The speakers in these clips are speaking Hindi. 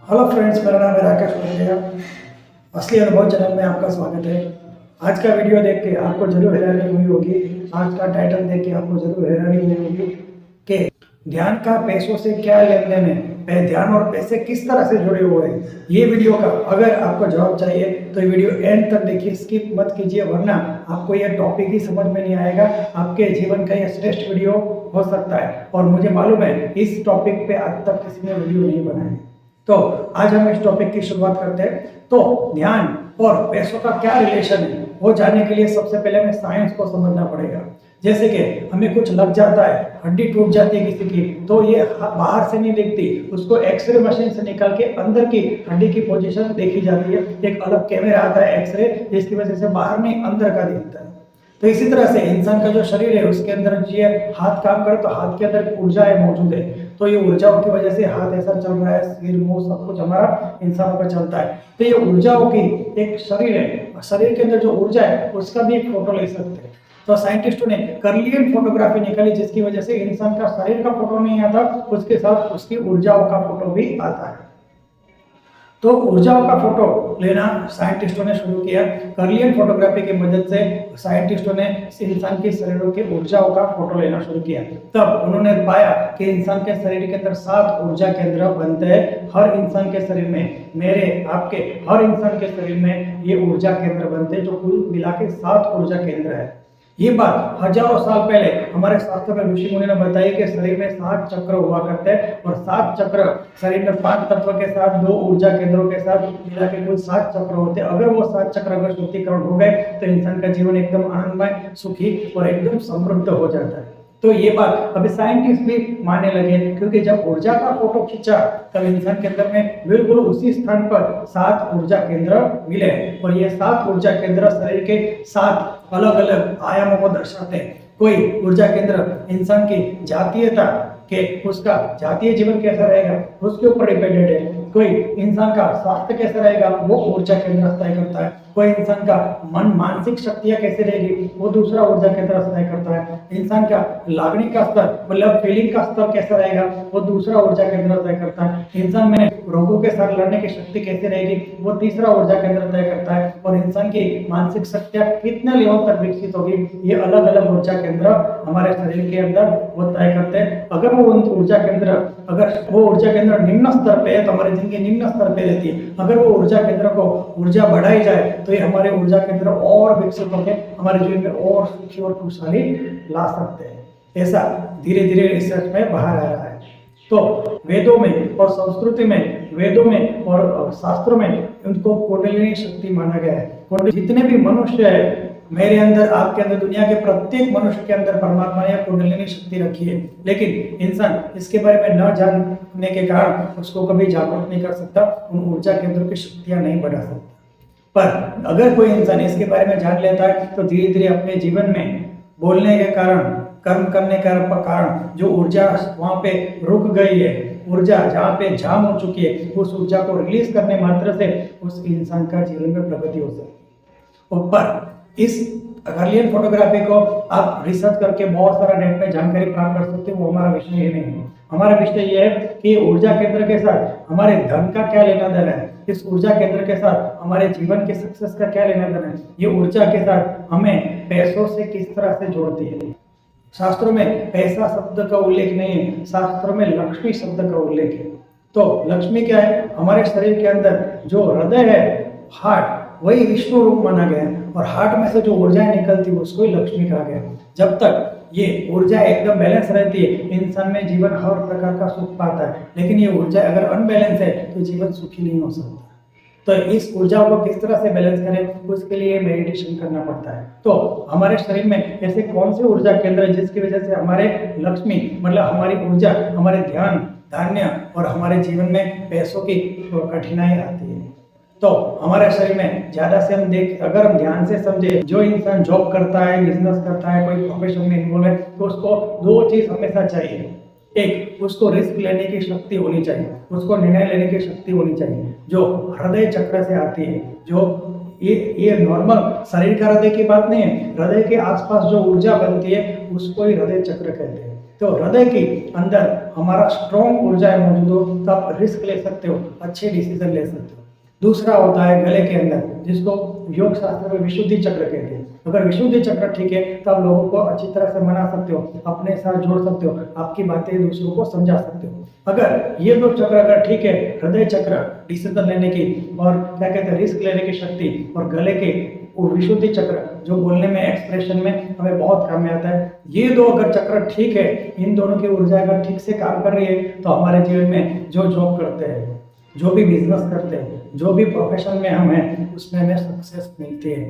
हेलो फ्रेंड्स, मेरा नाम है राकेश पंड्या। असली अनुभव चैनल में आपका स्वागत है। आज का वीडियो देख के आपको जरूर हैरानी हुई होगी। आज का टाइटल देख के आपको जरूर हैरानी हुई होगी कि ध्यान का पैसों से क्या लेन देन है, ध्यान और पैसे किस तरह से जुड़े हुए हैं। ये वीडियो का अगर आपको जवाब चाहिए तो ये वीडियो एंड तक देखिए, स्किप मत कीजिए, वरना आपको ये टॉपिक ही समझ में नहीं आएगा। आपके जीवन का ये श्रेष्ठ वीडियो हो सकता है और मुझे मालूम है इस टॉपिक पे आज तक किसी ने वीडियो नहीं बनाया। तो आज हम इस टॉपिक की शुरुआत करते हैं। तो ध्यान और पैसों का क्या रिलेशन है वो जानने के लिए सबसे पहले हमें साइंस को समझना पड़ेगा। जैसे कि हमें कुछ लग जाता है, हड्डी टूट जाती है किसी की, तो ये बाहर से नहीं दिखती, उसको एक्सरे मशीन से निकाल के अंदर की हड्डी की पोजीशन देखी जाती है। एक अलग कैमरा आता है एक्सरे, जिसकी वजह से बाहर नहीं अंदर का दिखता है। तो इसी तरह से इंसान का जो शरीर है उसके अंदर ये हाथ काम करे तो हाथ के अंदर ऊर्जा है मौजूद है, तो ये ऊर्जाओं की वजह से हाथ ऐसा चल रहा है, सिर मुंह सब कुछ हमारा इंसानों का चलता है। तो ये ऊर्जाओं की एक शरीर है, शरीर के अंदर जो ऊर्जा है उसका भी एक फोटो ले सकते हैं। तो साइंटिस्टों ने कर्लियन फोटोग्राफी निकाली, जिसकी वजह से इंसान का शरीर का फोटो नहीं आता, उसके साथ उसकी ऊर्जाओं का फोटो भी आता है। तो ऊर्जाओं का फोटो लेना साइंटिस्टों ने शुरू किया। कर्लियन फोटोग्राफी की मदद से साइंटिस्टों ने इंसान के शरीरों की ऊर्जाओं का फोटो लेना शुरू किया। तब उन्होंने पाया कि इंसान के शरीर के अंदर 7 ऊर्जा केंद्र बनते हैं। हर इंसान के शरीर में, मेरे आपके हर इंसान के शरीर में ये ऊर्जा केंद्र बनते हैं, जो कुल मिला के 7 ऊर्जा केंद्र है। ये बात हजारों साल पहले हमारे शास्त्र में ऋषि मुनि ने बताई कि शरीर में 7 चक्र हुआ करते हैं और 7 चक्र शरीर में 5 तत्व के साथ 2 ऊर्जा केंद्रों के साथ मिला के कुल 7 चक्र होते हैं। अगर वो 7 चक्र अगर शुद्धिकरण हो गए तो इंसान का जीवन एकदम आनंदमय, सुखी और एकदम समृद्ध हो जाता है। तो ये बात अभी साइंटिस्ट भी मानने लगे, क्योंकि जब ऊर्जा का फोटो खींचा तब इंसान के अंदर में बिल्कुल उसी स्थान पर 7 ऊर्जा केंद्र मिले और ये 7 ऊर्जा केंद्र शरीर के 7 अलग अलग आयामों को दर्शाते हैं। कोई ऊर्जा केंद्र इंसान की जातीयता के, उसका जातीय जीवन कैसा रहेगा उसके ऊपर डिपेंडेंट है। कोई इंसान का स्वास्थ्य कैसा रहेगा वो ऊर्जा केंद्र तय करता है। कोई इंसान का मन, मानसिक शक्तियां कैसे रहेगी वो दूसरा ऊर्जा केंद्र तय करता है। इंसान का लागणी का स्तर, मतलब फीलिंग का स्तर कैसा रहेगा वो दूसरा ऊर्जा केंद्र तय करता है। इंसान में रोगों के साथ लड़ने की शक्ति कैसे रहेगी वो तीसरा ऊर्जा केंद्र तय करता है। और इंसान की मानसिक शक्तियां कितने लेवल तक विकसित होगी ये अलग अलग ऊर्जा केंद्र हमारे शरीर के अंदर वो तय करते हैं। अगर वो ऊर्जा केंद्र निम्न स्तर पे है तो हमारी जिंदगी निम्न स्तर पे रहती है। अगर वो ऊर्जा केंद्र को ऊर्जा बढ़ाई जाए तो ये हमारे ऊर्जा केंद्र और विकसित होकर हमारे जीवन में और सुखी और खुशहाली ला सकते हैं। ऐसा धीरे धीरे रिसर्च में बाहर आ रहा है। तो वेदों में और संस्कृति में, वेदों में और शास्त्रों में उनको कुंडलिनी शक्ति माना गया है। जितने भी मनुष्य है, मेरे अंदर, आपके अंदर, दुनिया के प्रत्येक मनुष्य के अंदर परमात्मा ने कुंडलिनी शक्ति रखी है, लेकिन इंसान इसके बारे में न जानने के कारण उसको कभी जागरूक नहीं कर सकता, उन ऊर्जा केंद्रों की शक्तियां नहीं बढ़ा सकता। पर अगर कोई इंसान इसके बारे में जान लेता है तो धीरे धीरे अपने जीवन में बोलने के कारण, कर्म करने का कारण जो ऊर्जा वहां पे रुक गई है, ऊर्जा जहाँ पे जाम हो चुकी है, उस ऊर्जा को रिलीज करने मात्र से उस इंसान का जीवन में प्रगति हो सकती है। और पर इस कर्लियन फोटोग्राफी को आप रिसर्च करके बहुत सारा नेट में जानकारी प्राप्त कर सकते हो, वो हमारा विषय ये नहीं है। हमारा विषय ये है कि ऊर्जा केंद्र के साथ हमारे धन का क्या लेना देना है, इस ऊर्जा केंद्र के साथ हमारे जीवन के सक्सेस का क्या लेना देना है, ये ऊर्जा के साथ हमें पैसों से किस तरह से जोड़ती है। शास्त्रों में पैसा शब्द का उल्लेख नहीं है, शास्त्रों में लक्ष्मी शब्द का उल्लेख है। तो लक्ष्मी क्या है, हमारे शरीर के अंदर जो हृदय है, हार्ट, वही विष्णु रूप माना गया है और हार्ट में से जो ऊर्जाएं निकलती है उसको ही लक्ष्मी कहा गया है। जब तक ये ऊर्जा एकदम बैलेंस रहती है, इंसान में जीवन हर प्रकार का सुख पाता है, लेकिन ये ऊर्जा अगर अनबैलेंस है तो जीवन सुखी नहीं हो सकता। तो इस ऊर्जाओं को किस तरह से बैलेंस करें उसके लिए मेडिटेशन करना पड़ता है। तो हमारे शरीर में ऐसे कौन से ऊर्जा केंद्र है जिसकी वजह से हमारे लक्ष्मी, मतलब हमारी ऊर्जा, हमारे ध्यान, धान्य और हमारे जीवन में पैसों की कठिनाई आती है। तो हमारे शरीर में ज्यादा से अगर हम ध्यान से समझे, जो इंसान जॉब करता है, बिजनेस करता है, कोई प्रोफेशन में इन्वॉल्व है, तो उसको 2 चीज हमेशा चाहिए। एक, उसको रिस्क लेने की शक्ति होनी चाहिए, उसको निर्णय लेने की शक्ति होनी चाहिए, जो हृदय चक्र से आती है। जो ये नॉर्मल शरीर का हृदय की बात नहीं है, हृदय के आसपास जो ऊर्जा बनती है उसको ही हृदय चक्र कहते हैं। तो हृदय के अंदर हमारा स्ट्रॉन्ग ऊर्जा मौजूद हो तो आप रिस्क ले सकते हो, अच्छे डिसीजन ले सकते हो। दूसरा होता है गले के अंदर, जिसको योग शास्त्र में विशुद्धि चक्र कहते हैं। अगर विशुद्धि चक्र ठीक है तो आप लोगों को अच्छी तरह से मना सकते हो, अपने साथ जोड़ सकते हो, आपकी बातें दूसरों को समझा सकते हो। अगर ये दो चक्र अगर ठीक है, हृदय चक्र डिसीजन लेने की और क्या कहते हैं रिस्क लेने की शक्ति, और गले के वो विशुद्धि चक्र जो बोलने में एक्सप्रेशन में हमें बहुत काम में आता है, ये दो अगर चक्र ठीक है, इन दोनों की ऊर्जा अगर ठीक से काम कर रही है तो हमारे जीवन में जो जॉब करते हैं, जो भी बिजनेस करते हैं, जो भी प्रोफेशन में हम हैं, उसमें हमें सक्सेस मिलती है।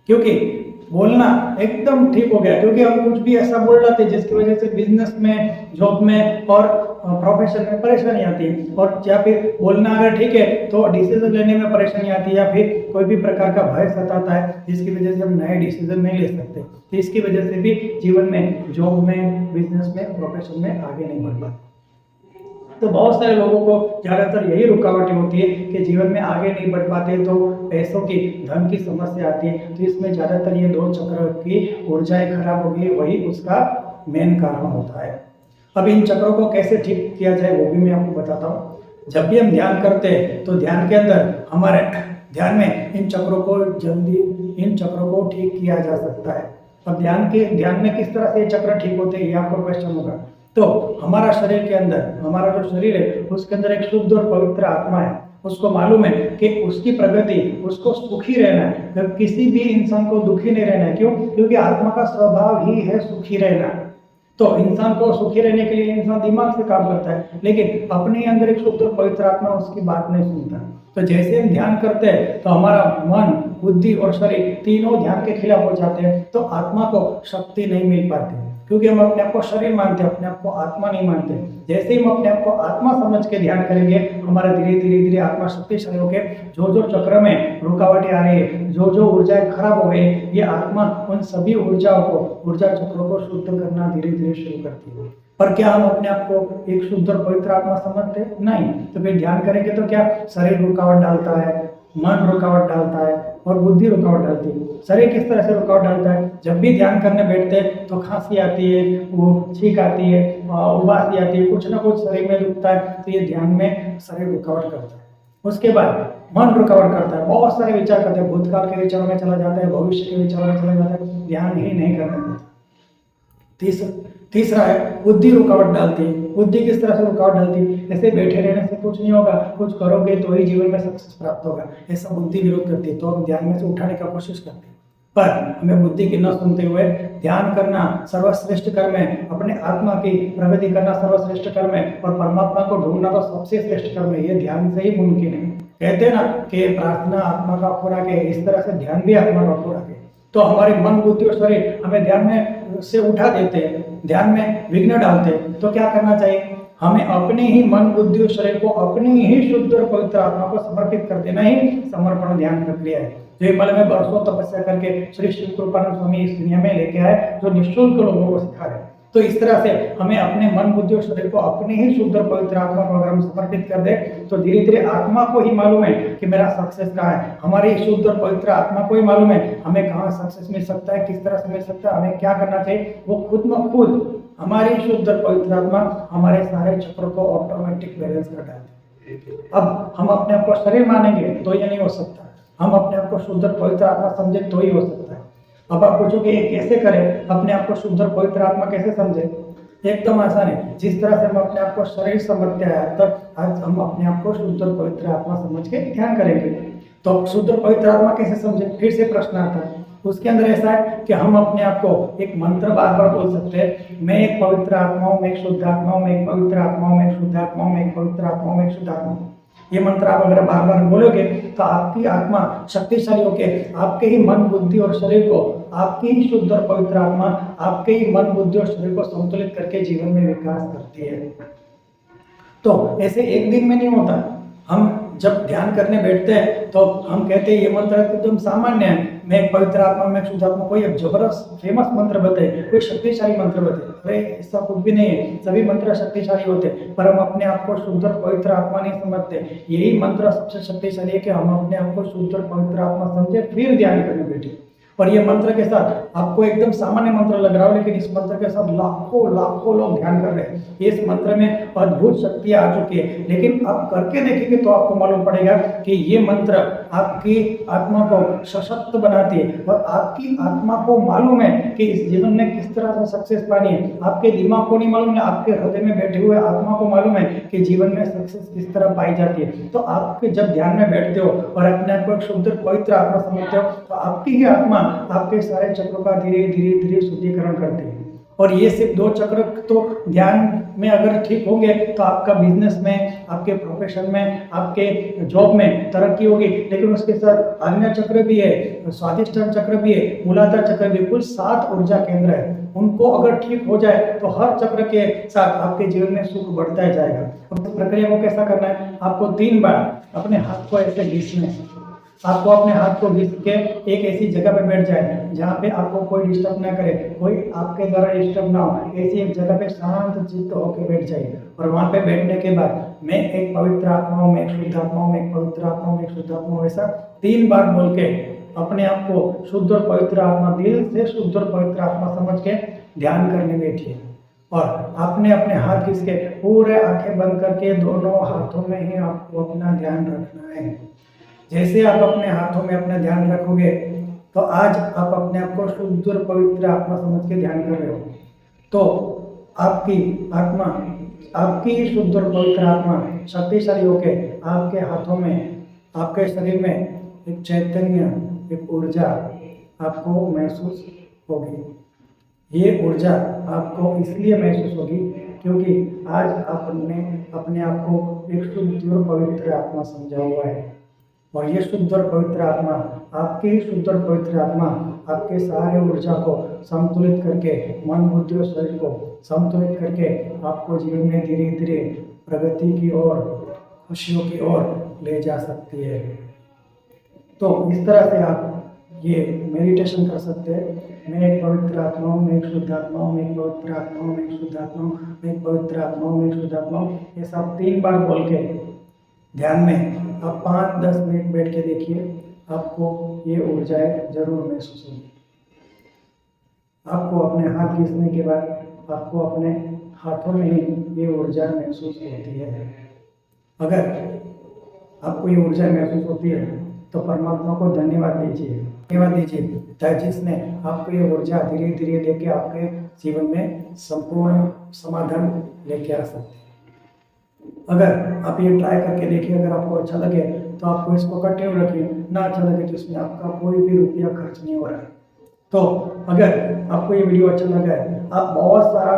क्योंकि बोलना एकदम ठीक हो गया, क्योंकि हम कुछ भी ऐसा बोल रहे थे जिसकी वजह से बिजनेस में, जॉब में और प्रोफेशन में परेशानी आती है। और या फिर बोलना अगर ठीक है तो डिसीजन लेने में परेशानी आती है, या फिर कोई भी प्रकार का भय सताता है जिसकी वजह से हम नए डिसीजन नहीं ले सकते। तो इसकी वजह से भी जीवन में, जॉब में, बिजनेस में, प्रोफेशन में आगे नहीं बढ़ पाते। तो बहुत सारे लोगों को ज़्यादातर यही रुकावटें होती है कि जीवन में आगे नहीं बढ़ पाते, तो पैसों की, धन की समस्या आती है। तो इसमें ज़्यादातर ये दो चक्र की ऊर्जाएं खराब हो गई, वही उसका मेन कारण होता है। अब इन चक्रों को कैसे ठीक किया जाए वो भी मैं आपको बताता हूँ। जब भी हम ध्यान करते हैं तो ध्यान के अंदर हमारे ध्यान में इन चक्रों को ठीक किया जा सकता है। अब ध्यान में किस तरह से ये चक्र ठीक होते हैं, ये आपको क्वेश्चन होगा। तो हमारा शरीर के अंदर, हमारा जो शरीर है उसके अंदर एक शुद्ध और पवित्र आत्मा है। उसको मालूम है कि उसकी प्रगति, उसको सुखी रहना है, किसी भी इंसान को दुखी नहीं रहना है। क्यों? क्योंकि आत्मा का स्वभाव ही है सुखी रहना। तो इंसान को सुखी रहने के लिए इंसान दिमाग से काम करता है, लेकिन अपने अंदर एक शुद्ध और पवित्र आत्मा उसकी बात नहीं सुनता। तो जैसे हम ध्यान करते हैं तो हमारा मन, बुद्धि और शरीर तीनों ध्यान के खिलाफ हो जाते हैं, तो आत्मा को शक्ति नहीं मिल पाती, क्योंकि हम अपने आप को शरीर मानते हैं, अपने आप को आत्मा नहीं मानते। जैसे ही हम अपने आप को आत्मा समझ के ध्यान करेंगे, हमारा धीरे धीरे आत्मा शक्तिशाली होकर जो चक्र में रुकावटें आ रही है, जो ऊर्जाएं खराब हो गई, ये आत्मा उन सभी ऊर्जा चक्रों को शुद्ध करना धीरे धीरे शुरू करती है। पर क्या हम अपने आप को एक शुद्ध और पवित्र आत्मा समझते हैं? नहीं। तो फिर ध्यान करेंगे तो क्या शरीर रुकावट डालता है, मन रुकावट डालता है और बुद्धि रुकावट डालती है। शरीर किस तरह से रुकावट डालता है? जब भी ध्यान करने बैठते हैं तो खांसी आती है, वो छींक आती है, उबासी आती है, कुछ ना कुछ शरीर में दुखता है, तो ये ध्यान में शरीर रुकावट करता है। उसके बाद मन रुकावट करता है, बहुत सारे विचार करते हैं, भूतकाल के विचारों में चला जाता है, भविष्य के विचारों में चला जाता है, ध्यान ही नहीं करने देता। तीसरा है बुद्धि रुकावट डालती है। बुद्धि किस तरह से रुकावट डालती है? ऐसे बैठे रहने से कुछ नहीं होगा, कुछ करोगे तो ही जीवन में सक्सेस प्राप्त होगा, ऐसा बुद्धि विरोध करती है। तो हम ध्यान में से उठाने का कोशिश करते हैं, पर हमें बुद्धि की न सुनते हुए ध्यान करना सर्वश्रेष्ठ कर्म है, अपने आत्मा की प्रगति करना सर्वश्रेष्ठ कर्म है, और परमात्मा को ढूंढना तो सबसे श्रेष्ठ कर्म है। ये ध्यान से ही मुमकिन है। कहते हैं ना कि प्रार्थना आत्मा का खुराक है, इस तरह से ध्यान भी आत्मा का खुराक है। तो हमारे मन, बुद्धि और शरीर हमें ध्यान में से उठा देते हैं, ध्यान में विघ्न डालते हैं। तो क्या करना चाहिए? हमें अपने ही मन, बुद्धि और शरीर को अपनी ही शुद्ध और पवित्र आत्मा को समर्पित कर देना ही समर्पण ध्यान प्रक्रिया है। जो हिमालय में बरसों तपस्या करके श्री शिव कृपानंद स्वामी इस दुनिया में लेके आए, जो निःशुल्क लोगों को सिखा रहे हैं। तो इस तरह से हमें अपने मन, बुद्धि और शरीर को अपने ही शुद्ध और पवित्र आत्मा को अगर हम समर्पित कर दे, तो धीरे धीरे आत्मा को ही मालूम है कि मेरा सक्सेस कहाँ है। हमारी शुद्ध और पवित्र आत्मा को ही मालूम है हमें कहाँ सक्सेस मिल सकता है, किस तरह से मिल सकता है, हमें क्या करना चाहिए। वो खुद में खुद हमारी शुद्ध और पवित्र आत्मा हमारे सारे चक्रों को ऑटोमेटिक बैलेंस कर डालती है। अब हम अपने आप को शरीर मानेंगे तो ये नहीं हो सकता, हम अपने आप को शुद्ध और पवित्र आत्मा समझे तो ही हो सकता है। अब आप पूछोगे ये कैसे करें, अपने आप को शुद्ध और पवित्र आत्मा कैसे समझे? एकदम आसान है। जिस तरह से हम अपने आप को शरीर समझते हैं, तब आज हम अपने आप को शुद्ध और पवित्र आत्मा समझ के ध्यान करेंगे। तो शुद्ध और पवित्र आत्मा कैसे समझे? फिर से प्रश्न आता है। उसके अंदर ऐसा है कि हम अपने आप को एक मंत्र बार बार बोल सकते हैं, मैं एक पवित्र आत्मा हूँ, मैं एक शुद्ध आत्मा हूँ, मैं एक पवित्र आत्मा हूँ, मैं एक शुद्ध आत्मा हूँ, मैं एक पवित्र आत्मा हूँ, मैं एक शुद्ध आत्मा हूँ। ये मंत्र आप अगर बार बार बोलोगे तो आपकी आत्मा शक्तिशाली होकर आपके ही मन, बुद्धि और शरीर को, आपकी ही शुद्ध और पवित्र आत्मा आपके ही मन, बुद्धि और शरीर को संतुलित करके जीवन में विकास करती है। तो ऐसे एक दिन में नहीं होता। हम जब ध्यान करने बैठते हैं तो हम कहते हैं ये मंत्र एकदम सामान्य है, मैं एक पवित्र आत्मा, मैं शुद्ध आत्मा। कोई एक जबरदस्त फेमस मंत्र बताए, कोई शक्तिशाली मंत्र बताए, अरे ऐसा कुछ भी नहीं है। सभी मंत्र शक्तिशाली होते, पर हम अपने आप को शुद्ध और पवित्र आत्मा नहीं समझते। यही मंत्र सबसे शक्तिशाली है कि हम अपने आप को शुद्ध और पवित्र आत्मा समझे फिर ध्यान करने बैठे। और ये मंत्र के साथ आपको एकदम सामान्य मंत्र लग रहा हो, लेकिन इस मंत्र के साथ लाखों लाखों लोग ध्यान कर रहे हैं। इस मंत्र में अद्भुत शक्तियां आ चुकी है, लेकिन आप करके देखेंगे तो आपको मालूम पड़ेगा कि ये मंत्र आपकी आत्मा को सशक्त बनाती है और आपकी आत्मा को मालूम है कि इस जीवन में किस तरह से सक्सेस पानी है। आपके दिमाग को नहीं मालूम है, आपके हृदय में बैठे हुए आत्मा को मालूम है कि जीवन में सक्सेस किस तरह पाई जाती है। तो आप जब ध्यान में बैठते हो और अपने आप को एक शुद्ध पवित्र आत्मा समझते हो, तो आपकी ही आत्मा आपके सारे चक्रों का धीरे धीरे धीरे शुद्धिकरण करती है। और ये सिर्फ 2 चक्र तो ध्यान में अगर ठीक होंगे तो आपका बिजनेस में, आपके प्रोफेशन में, आपके जॉब में तरक्की होगी। लेकिन उसके साथ अन्य चक्र भी है, स्वादिष्टान चक्र भी है, मूलाधार चक्र भी है, कुल 7 ऊर्जा केंद्र है। उनको अगर ठीक हो जाए तो हर चक्र के साथ आपके जीवन में सुख बढ़ता ही जाएगा। अब इस प्रक्रिया को कैसा करना है, आपको 3 बार अपने हाथ को ऐसे घिसना है। आपको अपने हाथ को घिस के एक ऐसी जगह पे बैठ जाए जहाँ पे आपको कोई डिस्टर्ब ना करे, कोई आपके द्वारा डिस्टर्ब ना हो। ऐसी एक जगह पे शांत चित्त होकर बैठ जाइए और वहाँ पे बैठने के बाद मैं एक पवित्र आत्मा हूँ, मैं एक शुद्ध आत्मा हूँ, मैं एक पवित्र आत्मा हूँ, मैं एक शुद्ध आत्मा हूँ, ऐसा 3 बार बोल के अपने आप को शुद्ध और पवित्र आत्मा, दिल से शुद्ध और पवित्र आत्मा समझ के ध्यान करने बैठिए। और आपने अपने हाथ घिस के पूरे आंखें बंद करके दोनों हाथों में ही आपको अपना ध्यान रखना है। जैसे आप अपने हाथों में अपना ध्यान रखोगे तो आज आप अपने आप को शुद्ध और पवित्र आत्मा समझ के ध्यान कर रहे हो, तो आपकी आत्मा, आपकी शुद्ध और पवित्र आत्मा शक्तिशाली होके आपके हाथों में, आपके शरीर में एक चैतन्य, एक ऊर्जा आपको महसूस होगी। ये ऊर्जा आपको इसलिए महसूस होगी क्योंकि आज आपने अपने आप को एक शुद्ध और पवित्र आत्मा समझा हुआ है। और ये शुद्ध और पवित्र आत्मा, आपकी शुद्ध और पवित्र आत्मा आपके सारे ऊर्जा को संतुलित करके, मन बुद्धि और शरीर को संतुलित करके आपको जीवन में धीरे धीरे प्रगति की ओर, खुशियों की ओर ले जा सकती है। तो इस तरह से आप ये मेडिटेशन कर सकते हैं। मैं एक पवित्र आत्मा हूँ, मैं एक शुद्ध आत्मा हूँ, मैं एक पवित्र आत्मा हूँ, मैं एक शुद्ध आत्मा हूँ, मैं एक पवित्र आत्मा हूँ, मैं एक शुद्ध आत्मा हूँ। ये सब 3 बार बोल के ध्यान में आप 5-10 मिनट बैठ के देखिए, आपको ये ऊर्जाएं जरूर महसूस होगी। आपको अपने हाथ घिसने के बाद आपको अपने हाथों में ही ये ऊर्जा महसूस होती है। अगर आपको ये ऊर्जा महसूस होती है तो परमात्मा को धन्यवाद दीजिए जिसने आपको ये ऊर्जा धीरे धीरे देके आपके जीवन में संपूर्ण समाधान लेके आ सकते हैं। अगर आप ये ट्राई करके देखिए, अगर आपको अच्छा लगे तो आपको इसको कंटिन्यू रखिए, ना अच्छा लगे तो इसमें आपका कोई भी रुपया खर्च नहीं हो रहा है। तो अगर आपको ये वीडियो अच्छा लगा है, आप बहुत सारा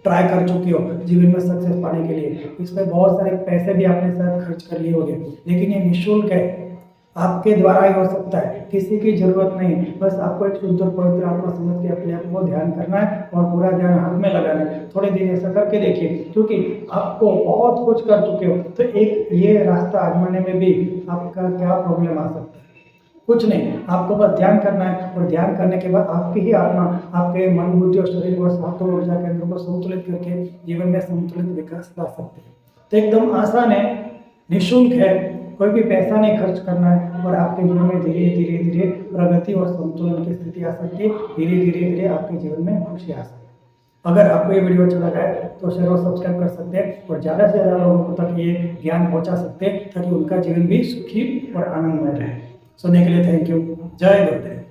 ट्राई कर चुके हो जीवन में सक्सेस पाने के लिए, इसमें बहुत सारे पैसे भी आपने शायद खर्च कर लिए होंगे, लेकिन ये निःशुल्क है, आपके द्वारा ही हो सकता है, किसी की जरूरत नहीं। बस आपको एक शुद्ध और पवित्र आत्मा समझ के अपने आप को ध्यान करना है और पूरा ध्यान हाथ में लगाना है। थोड़े दिन ऐसा करके देखिए, क्योंकि आपको बहुत कुछ कर चुके हो तो एक ये रास्ता आजमाने में भी आपका क्या प्रॉब्लम आ सकता है। कुछ नहीं, आपको बस ध्यान करना है और ध्यान करने के बाद आपकी ही आत्मा आपके मन बुद्धि और शरीर को, सातों ऊर्जा केंद्रों को संतुलित करके जीवन में संतुलित विकास ला सकते हैं। तो एकदम आसान है, निःशुल्क है, कोई भी पैसा नहीं खर्च करना है और आपके जीवन में धीरे धीरे धीरे प्रगति और संतुलन की स्थिति आ सकती है। धीरे धीरे धीरे आपके जीवन में खुशी आ सकती है। अगर आपको ये वीडियो अच्छा लगा है तो शेयर और सब्सक्राइब कर सकते हैं और ज़्यादा से ज़्यादा लोगों तक ये ज्ञान पहुंचा सकते हैं ताकि उनका जीवन भी सुखी और आनंदमय रहे। सुनने के लिए थैंक यू। जय गुरुदेव।